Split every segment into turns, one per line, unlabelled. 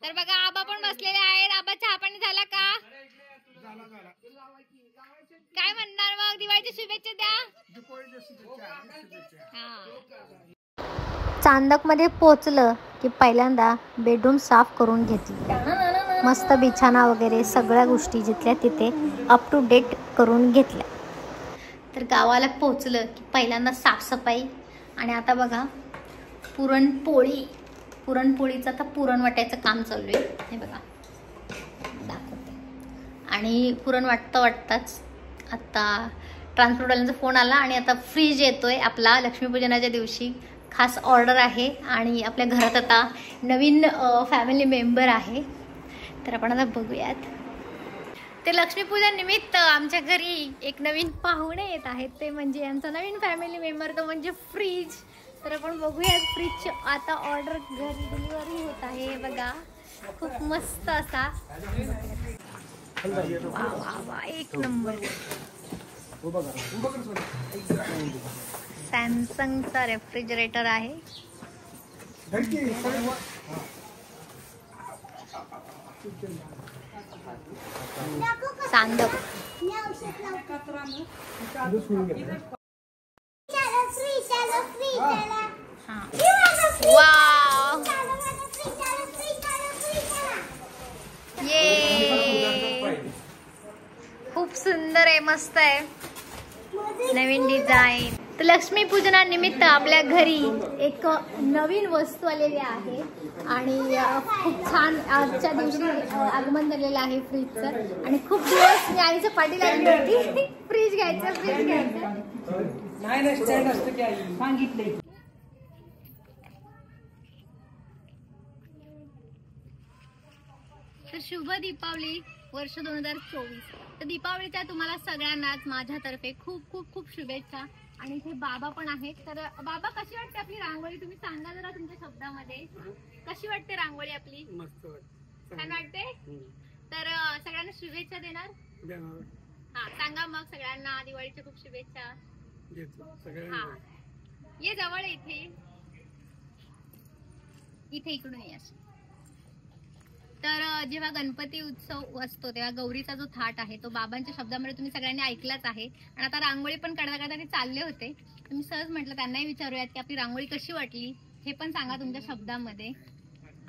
तर बघा आबा पण बसलेले आहेत. आबा चहा पाणी झाला का? काय म्हणणार मग? दिवाळीच्या शुभेच्छा द्या.
चांदकमध्ये पोचलं की पहिल्यांदा बेडरूम साफ करून घेतली. मस्त बिछाना वगैरे सगळ्या गोष्टी जिथल्या तिथे अप टू डेट करून घेतल्या. तर गावाला पोचलं की पहिल्यांदा साफसफाई. आणि आता बघा पुरणपोळीचं आता पुरण वाटायचं काम चालू आहे. हे बघा दाखवते. आणि पुरण वाटताच आता ट्रान्सपोर्टवाल्यांचा फोन आला आणि आता फ्रीज येतोय आपला लक्ष्मीपूजनाच्या दिवशी. खास ऑर्डर आहे आणि आपल्या घरात आता नवीन फॅमिली मेंबर आहे. तर आपण आता बघूयात. ते लक्ष्मीपूजन निमित्त आमच्या घरी एक नवीन पाहुणे येत आहेत. ते म्हणजे आमचा नवीन फॅमिली मेंबर, तो म्हणजे फ्रीज. तर आपण बघूयात फ्रीजची आता ऑर्डर घरी डिलिव्हरी होत आहे. बघा खूप मस्त असा वा एक नंबर सॅमसंगचा रेफ्रिजरेटर आहे. चांदक वाव ये खूप सुंदर आहे, मस्त आहे, नवीन डिझाईन. तर लक्ष्मीपूजनानिमित्त आपल्या घरी एक नवीन वस्तू आलेली आहे आणि खूप छान आजच्या दिवशी आगमन झालेलं आहे फ्रीजचं. आणि खूप दिवस मी आईच्या पाठी लागली होती फ्रीज घ्यायचं. तर शुभ दीपावली वर्ष 2024. तर दीपावलीच्या तुम्हाला सगळ्यांनाच माझ्यातर्फे खूप खूप खूप शुभेच्छा. आणि इथे बाबा पण आहेत. तर बाबा, कशी वाटते आपली रांगोळी? तुम्ही सांगा जरा तुमच्या शब्दामध्ये, कशी वाटते रांगोळी आपली? मस्त वाटते, छान वाटते. तर सगळ्यांना शुभेच्छा देणार? हा सांगा मग सगळ्यांना दिवाळीच्या खूप शुभेच्छा. हा ये जवळ, इथे इकडून ये. तर जेव्हा गणपती उत्सव असतो तेव्हा गौरीचा जो थाट आहे तो बाबांच्या शब्दामध्ये तुम्ही सगळ्यांनी ऐकलाच आहे. आणि आता रांगोळी पण करता ते चालले होते. मी सहज म्हटलं त्यांनाही विचारूयात की आपली रांगोळी कशी वाटली, हे पण सांगा तुमच्या शब्दामध्ये.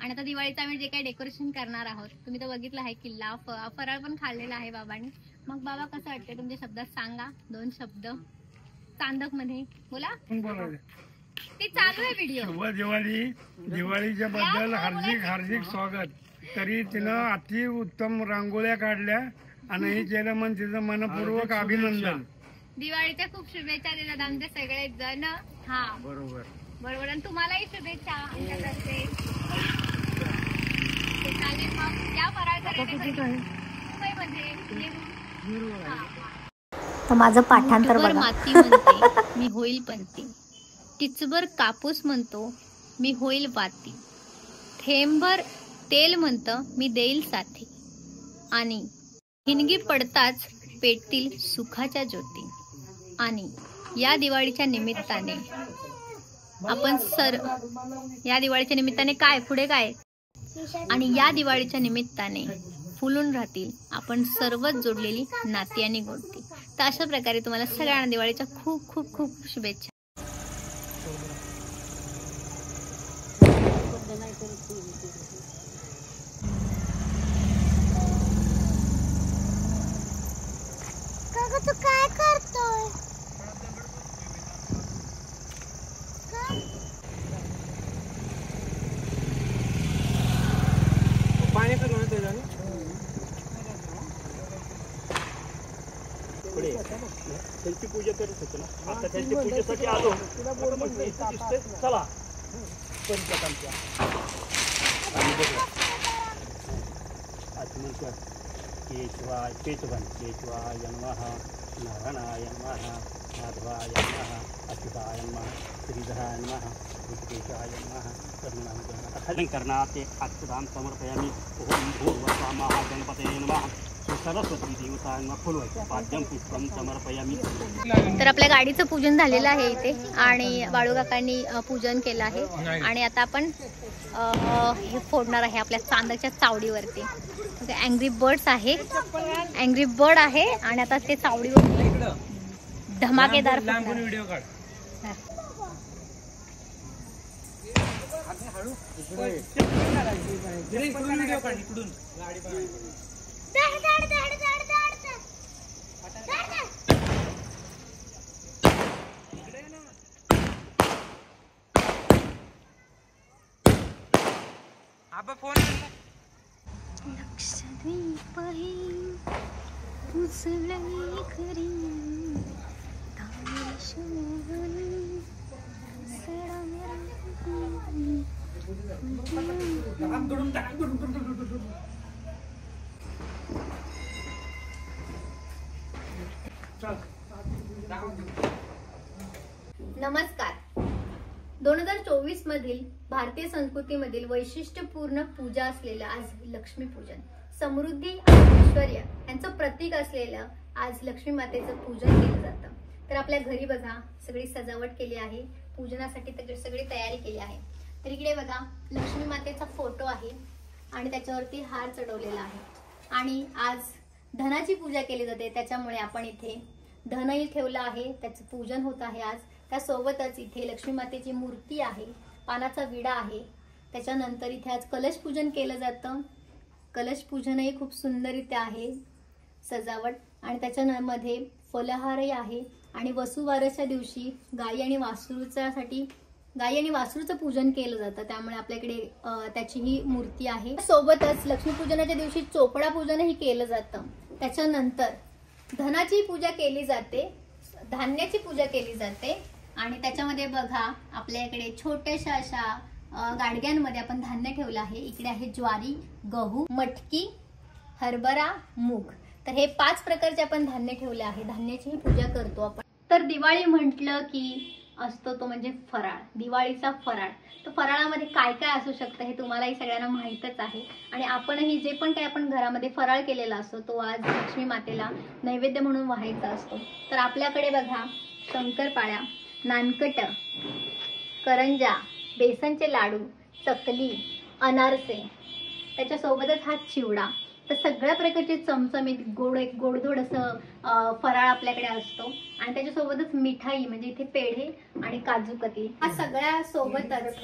आणि आता दिवाळीचं आम्ही जे काही डेकोरेशन करणार आहोत तुम्ही तर बघितलं आहे, किल्ला फराळ पण खाल्लेला आहे बाबांनी. मग बाबा कसं वाटतंय तुमच्या शब्दात सांगा 2 शब्द चांदक मध्ये बोला. ते चालू आहे व्हिडिओ.
शुभ दिवाळी. दिवाळीच्या बद्दल हार्दिक हार्दिक स्वागत. तरी तिनं अति उत्तम रांगोळ्या काढल्या आणि केलं म्हणून तिचं मनपूर्वक अभिनंदन.
दिवाळीच्या खूप शुभेच्छा देतात आमचे सगळे जण. हा बरोबर बरोबर. आणि तुम्हालाही शुभेच्छा आमच्यातर्फे. चालेल मग या फराळ करायला मुंबईमध्ये.
तर माझं पाठांतर बघा.
माती म्हणते मी होईल पंती, टिचभर कापूस म्हणतो मी होईल वाती, थेंबभर तेल म्हणतं मी देईल साथी, आणि हिनगी पडताच पेटतील सुखाच्या ज्योती. आणि या दिवाळीच्या निमित्ताने आपण या दिवाळीच्या निमित्ताने काय पुढे काय, आणि या दिवाळीच्या निमित्ताने फुलून राहतील आपण सर्वच जोडलेली नाती आणि गोष्टी. तर अशा प्रकारे तुम्हाला सगळ्यांना दिवाळीच्या खूप खूप खूप शुभेच्छा.
तू काय करतोय?
पाणी तर नव्हतं त्याच्याने त्याची पूजा करत होतो ना. आता त्याच्या पूजेसाठी आलो. चला पंचकांच्या केशवाय केशवाय नमः, नारायणाय नमः, माधवाय नमः, अच्युताय नमः, श्रीधराय नमः, ऋषिकेशाय नमः, करुणाय नमः. करणाते अक्षतां समर्पयामि. ओम भूर्भुवः स्वाहा गणपतये नमः.
सरस्वती देवतांना फुलवायचं पाद्यम पुष्पम समर्पयामी.
तर आपल्या गाडीचं पूजन झालेलं आहे इथे आणि बाळू काकांनी पूजन केलं आहे आणि आता आपण हे फोडणार आहे आपल्या चांदच्या चावडीवरती. अँग्री बर्ड्स आहे, अँग्री बर्ड आहे आणि आता ते चावडीवर धमाकेदार
व्हिडिओ काढ.
लक्षद्वीप हे उजळली खरी नमस्कार. 2024 मधील भारतीय संस्कृतीमधील वैशिष्ट्यपूर्ण पूजा असलेलं आज लक्ष्मीपूजन, समृद्धी आणि ऐश्वर्य यांचं प्रतीक असलेलं आज लक्ष्मी मातेचं पूजन केलं जातं. तर आपल्या घरी बघा सगळी सजावट केली आहे, पूजनासाठी सगळी तयारी केली आहे. तर इकडे बघा लक्ष्मी मातेचा फोटो आहे आणि त्याच्यावरती हार चढवलेला आहे आणि आज धनाची पूजा केली जाते, त्याच्यामुळे आपण इथे धनही ठेवलं आहे, त्याचं पूजन होत आहे आज. त्यासोबतच इथे लक्ष्मी मातेची मूर्ती आहे, पानाचा विडा आहे. त्याच्यानंतर इथे आज कलश पूजन केलं जातं. कलश पूजनही खूप सुंदररित्या आहे सजावट आणि त्याच्यामध्ये फलहारही आहे आणि वसुबारसच्या दिवशी गाई आणि वासरूचं पूजन केलं जातं, त्यामुळे आपल्याकडे त्याची ही मूर्ती आहे. सोबतच लक्ष्मीपूजनाच्या दिवशी चोपडा पूजनही केलं जातं. त्याच्यानंतर धनाची पूजा केली जाते, धान्याची पूजा केली जाते आणि त्याच्यामध्ये बघा आपल्याकडे छोट्याशा अशा गाडग्यांमध्ये आपण धान्य ठेवलं आहे. इकडे आहे ज्वारी, गहू, मटकी, हरभरा, मूग. तर हे 5 प्रकारचे आपण धान्य ठेवले आहे, धान्याची पूजा करतो आपण. तर दिवाळी म्हटलं की असतो तो म्हणजे फराळ, दिवाळीचा फराळ. तर फराळामध्ये काय काय असू शकतं हे तुम्हालाही सगळ्यांना माहीतच आहे आणि आपणही जे पण काही आपण घरामध्ये फराळ केलेला असतो तो आज लक्ष्मी मातेला नैवेद्य म्हणून वाहायचा असतो. तर आपल्याकडे बघा शंकरपाळ्या, नानकट, करंजा, बेसनचे लाडू, चकली, अनारसे, त्याच्यासोबतच हा चिवडा. तर सगळ्या प्रकारचे चमचमीत गोडधोड असं फराळ आपल्याकडे असतो आणि त्याच्यासोबतच मिठाई म्हणजे इथे पेढे आणि काजू कतली. हा सगळ्या सोबतच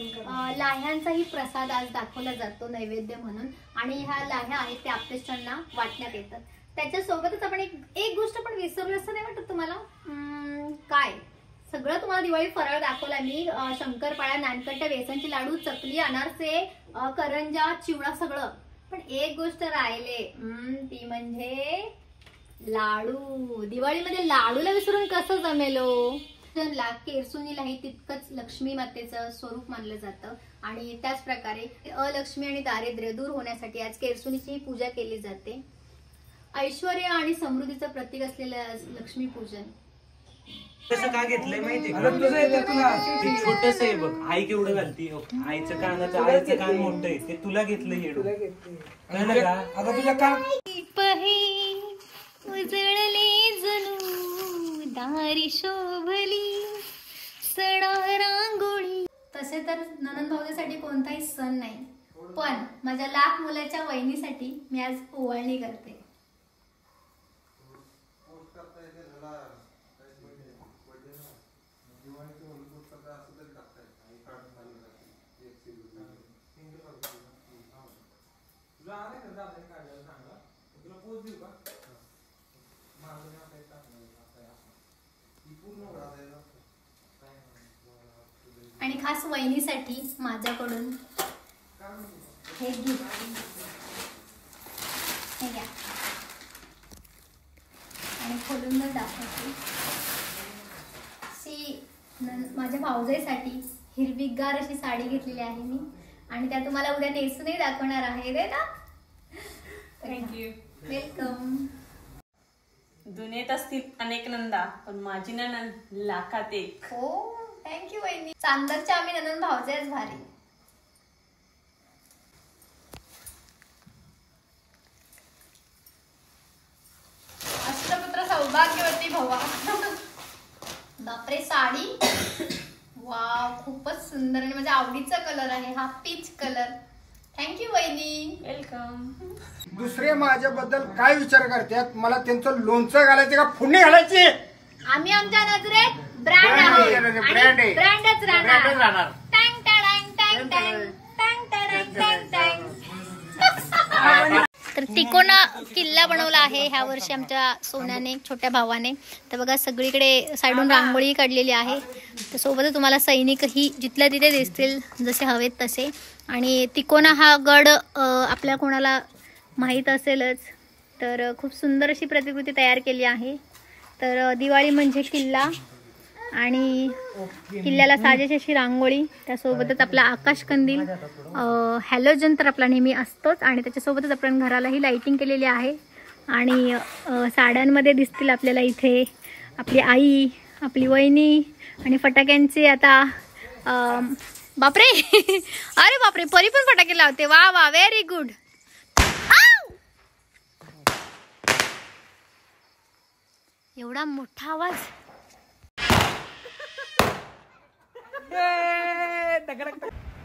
लाह्यांचाही प्रसाद आज दाखवला जातो नैवेद्य म्हणून आणि ह्या लाह्या आहेत त्या आप्तेष्टांना वाटण्यात येतात. त्याच्यासोबतच आपण एक गोष्ट पण विसरलो असं नाही वाटत तुम्हाला? काय सगळं तुम्हाला दिवाळी फराळ दाखवला मी, शंकरपाळ्या, नानकट, बेसनचे लाडू, चकली, अनारसे, करंजा, चिवडा सगळं. पण एक गोष्ट राहिले ती म्हणजे लाडू. दिवाळीमध्ये लाडूला विसरून कसं जमेलो? केरसुणीलाही तितकंच लक्ष्मी मातेचं स्वरूप मानलं जातं आणि त्याच प्रकारे अलक्ष्मी आणि दारिद्र्य दूर होण्यासाठी आज केरसुणीची पूजा केली जाते. ऐश्वर्य आणि समृद्धीचं प्रतीक असलेलं लक्ष्मी पूजन.
कसं का घेतलंय माहितीये का? ते छोटस आहे बघ, आई केवढं घालती, आईचं कान मोठं आहे, ते तुला घेतलं येडू. आता तुझ्या कान
उजळले जणू दारी शोभली सडा रांगोळी. तसे तर नणंद भाऊजासाठी कोणताही सण नाही, पण माझ्या लाख मुलाच्या वहिनीसाठी मी आज ओवाळणी करते. आणि खास वहिनीसाठी माझ्याकडून हे गिफ्ट हे घ्या आणि खोलून दाखवते. माझ्या भाऊजाईसाठी हिरवीगार अशी साडी घेतलेली आहे मी आणि त्या तुम्हाला उद्या नेसूनही दाखवणार आहे रे ना.
थँक्यू.
वेलकम.
दुनियेत असतील अनेक नंदा पण माझी नणंद लाखात एक.
हो थँक्यू वहिनी. चांदरच्या आम्ही नणंद भाऊजाईच भारी. सौभाग्यवती भवा. बापरे साडी वाव खूपच सुंदर आणि माझ्या आवडीचा कलर आहे हा पीच कलर. थँक्यू वहिनी.
वेलकम.
दुसरे माझ्याबद्दल काय विचार करतात मला त्यांचं लोणचं घालायचे का फुडणी घालायची.
आम्ही आमच्या नजरेत ब्रँड आहोत. ब्रँडच राहणार. टँग टँग टँग टँग टँग टँग टँग टँग. तर तिकोना किल्ला बनवला आहे ह्या वर्षी आमच्या सोन्याने छोट्या भावाने. तर बघा सगळीकडे साईडून रांगोळी काढलेली आहे. तर सोबतच तुम्हाला सैनिकही जिथल्या तिथे दिसतील जसे हवेत तसे. आणि तिकोना हा गड आपल्या कोणाला माहीत असेलच. तर खूप सुंदर अशी प्रतिकृती तयार केली आहे. तर दिवाळी म्हणजे किल्ला आणि किल्ल्याला साजेशी अशी रांगोळी त्यासोबतच आपला आकाशकंदील हॅलोजन तर आपला नेहमी असतोच आणि त्याच्यासोबतच आपण घरालाही लाईटिंग केलेली आहे. आणि साड्यांमध्ये दिसतील आपल्याला इथे आपली आई आपली वहिनी आणि फटाक्यांचे आता बापरे अरे बापरे परी पण फटाके लावते. वा वा व्हेरी गुड. एवढा मोठा आवाज.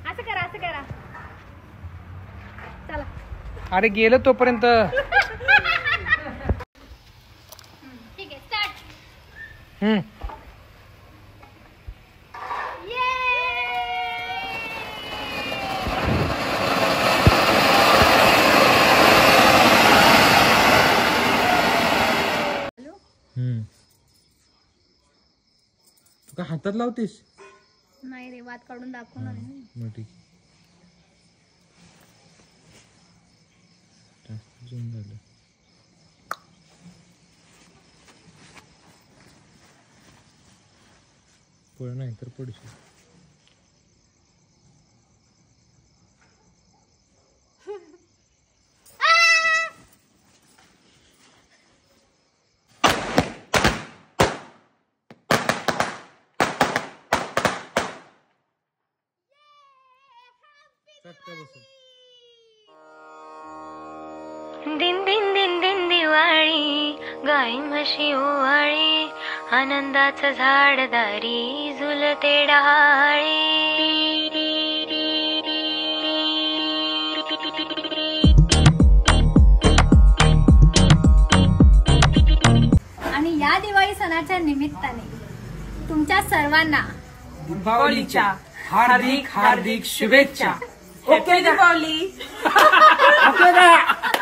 असं करा चला.
अरे गेलं तोपर्यंत.
ठीक आहे स्टार्ट.
तू का हातात लावतेस.
नाही रे वाद काढून दाखवणार आहे.
मग ठीक झालं. पळ नाही तर पडशील.
दिन दिन दिन दिन दिवाळी गाई म्हशी ओवाळी आनंदाचं झाड दारी झुलते डहाळी.
आणि या दिवाळी सणाच्या निमित्ताने तुमच्या सर्वांना
दीपावलीच्या
हार्दिक हार्दिक शुभेच्छा.
हॅपी दीपावली.
ओके का